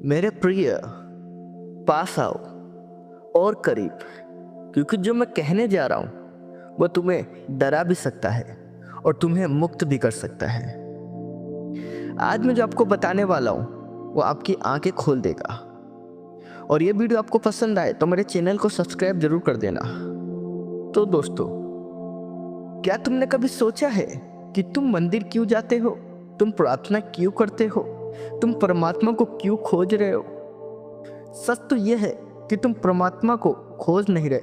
मेरे प्रिय, पास आओ और करीब, क्योंकि जो मैं कहने जा रहा हूं वो तुम्हें डरा भी सकता है और तुम्हें मुक्त भी कर सकता है। आज मैं जो आपको बताने वाला हूं वो आपकी आंखें खोल देगा। और ये वीडियो आपको पसंद आए तो मेरे चैनल को सब्सक्राइब जरूर कर देना। तो दोस्तों, क्या तुमने कभी सोचा है कि तुम मंदिर क्यों जाते हो? तुम प्रार्थना क्यों करते हो? तुम परमात्मा को क्यों खोज रहे हो? सच तो यह है कि तुम परमात्मा को खोज नहीं रहे,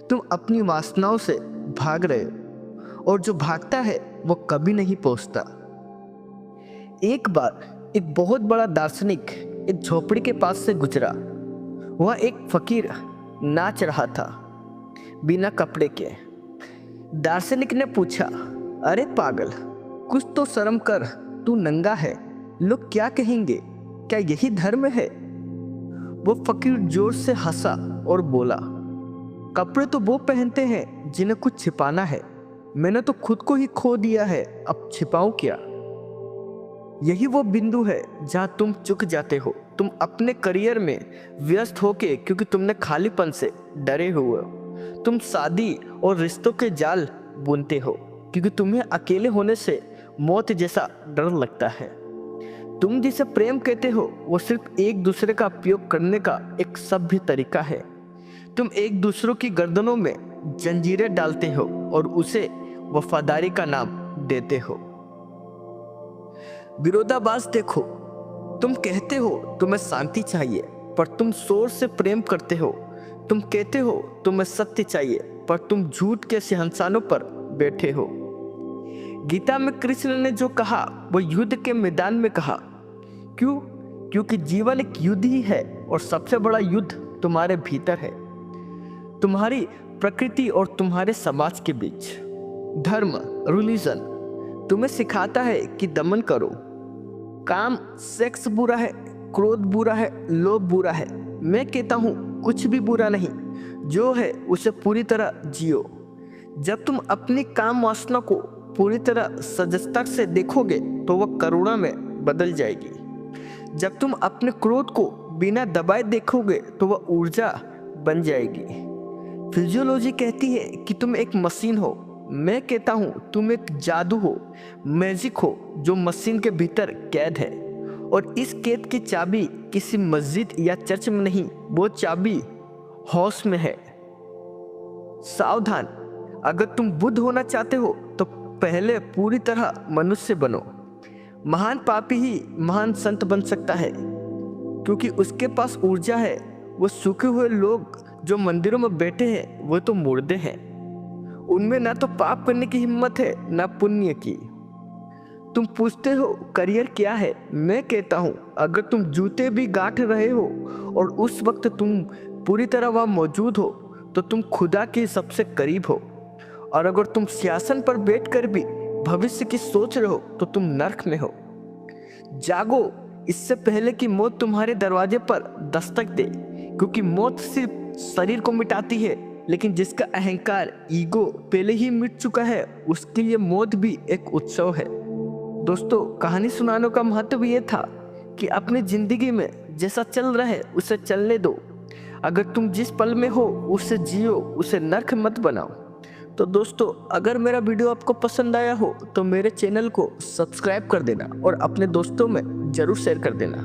तुम अपनी वासनाओं से भाग रहे हो, और जो भागता है वो कभी नहीं पहुंचता। एक बार एक बहुत बड़ा दार्शनिक एक झोपड़ी के पास से गुजरा। वह एक फकीर नाच रहा था, बिना कपड़े के। दार्शनिक ने पूछा, अरे पागल, कुछ तो शर्म कर, तू नंगा है, लोग क्या कहेंगे? क्या यही धर्म है? वो फकीर जोर से हंसा और बोला, कपड़े तो वो पहनते हैं जिन्हें कुछ छिपाना है। मैंने तो खुद को ही खो दिया है, अब छिपाऊं क्या? यही वो बिंदु है जहां तुम चूक जाते हो। तुम अपने करियर में व्यस्त होके क्योंकि तुमने खालीपन से डरे हुए हो। तुम शादी और रिश्तों के जाल बुनते हो क्योंकि तुम्हें अकेले होने से मौत जैसा डर लगता है। तुम जिसे प्रेम कहते हो वो सिर्फ एक दूसरे का उपयोग करने का एक सभ्य तरीका है। तुम एक दूसरों की गर्दनों में जंजीरें डालते हो और उसे वफादारी का नाम देते हो। विरोधाभास देखो, तुम कहते हो तुम्हें शांति चाहिए पर तुम शोर से प्रेम करते हो। तुम कहते हो तुम्हें सत्य चाहिए पर तुम झूठ के सिंहासनों पर बैठे हो। गीता में कृष्ण ने जो कहा वो युद्ध के मैदान में कहा। क्यों? क्योंकि जीवन एक युद्ध ही है और सबसे बड़ा युद्ध तुम्हारे भीतर है, तुम्हारी प्रकृति और तुम्हारे समाज के बीच। धर्म, रिलीजन तुम्हें सिखाता है कि दमन करो। काम, सेक्स बुरा है, क्रोध बुरा है, लोभ बुरा है। मैं कहता हूँ कुछ भी बुरा नहीं, जो है उसे पूरी तरह जियो। जब तुम अपनी काम वासना को पूरी तरह सजगता से देखोगे तो वह करुणा में बदल जाएगी। जब तुम अपने क्रोध को बिना दबाए देखोगे तो वह ऊर्जा बन जाएगी। फिजियोलॉजी कहती है कि तुम एक मशीन हो। मैं कहता हूँ तुम एक जादू हो, मैजिक हो, जो मशीन के भीतर कैद है। और इस कैद की चाबी किसी मस्जिद या चर्च में नहीं, वो चाबी होश में है। सावधान, अगर तुम बुद्ध होना चाहते हो तो पहले पूरी तरह मनुष्य बनो। महान पापी ही महान संत बन सकता है क्योंकि उसके पास ऊर्जा है। वो सूखे हुए लोग जो मंदिरों में बैठे हैं वो तो मुर्दे हैं। उनमें ना तो पाप करने की हिम्मत है ना पुण्य की। तुम पूछते हो करियर क्या है? मैं कहता हूँ अगर तुम जूते भी गांठ रहे हो और उस वक्त तुम पूरी तरह वहां मौजूद हो तो तुम खुदा के सबसे करीब हो। और अगर तुम सिंहासन पर बैठकर भी भविष्य की सोच रहे हो तो तुम नर्क में हो। जागो, इससे पहले कि मौत तुम्हारे दरवाजे पर दस्तक दे, क्योंकि मौत सिर्फ शरीर को मिटाती है, लेकिन जिसका अहंकार, ईगो पहले ही मिट चुका है उसके लिए मौत भी एक उत्सव है। दोस्तों, कहानी सुनाने का महत्व ये था कि अपनी जिंदगी में जैसा चल रहा है उसे चलने दो। अगर तुम जिस पल में हो उसे जियो, उसे नर्क मत बनाओ। तो दोस्तों, अगर मेरा वीडियो आपको पसंद आया हो तो मेरे चैनल को सब्सक्राइब कर देना और अपने दोस्तों में जरूर शेयर कर देना।